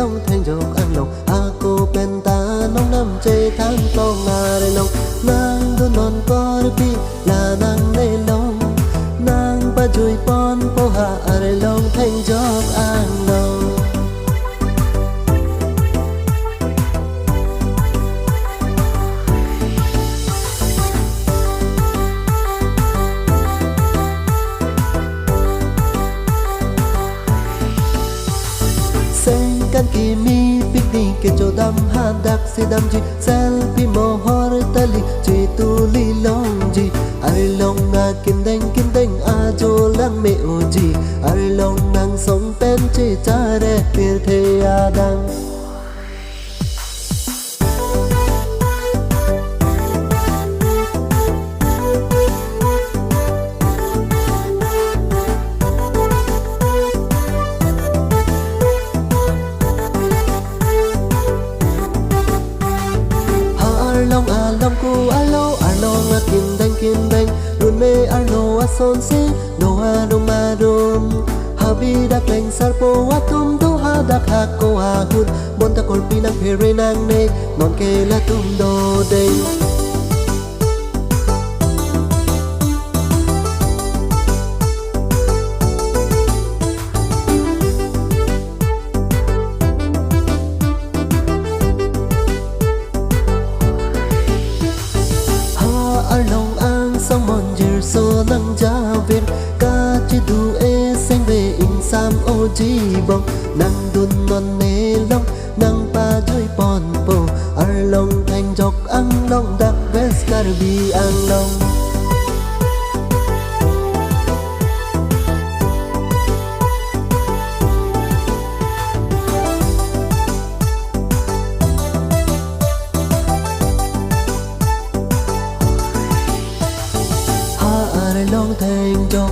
long thanh jok ang long ako penta nong nam che than to nga re long nang du non por pi la nang ne long nang pa chui pon po ha are long thanh jok ang long kan kimi piknik ke jodam hadak sidam ji selfie mohor tali ji tuli long ji are long na kindeng a jo lang me oji are long nang song pen chi chare pir the adang long along ku alo arlong a kindeng run me arlo a son si no arum arum habi dak leng sarpo atum do ha dak ha ko ha hut bon ta kol pinang phere nang ne non ke la tum do dei long ang song mon jir so nang ja ven ka chi du e seng ve in sam o ji bong nang dun non ne long nang pa joi pon po ar long thanh jok ang long dak ves kar bi ang long long thanh jok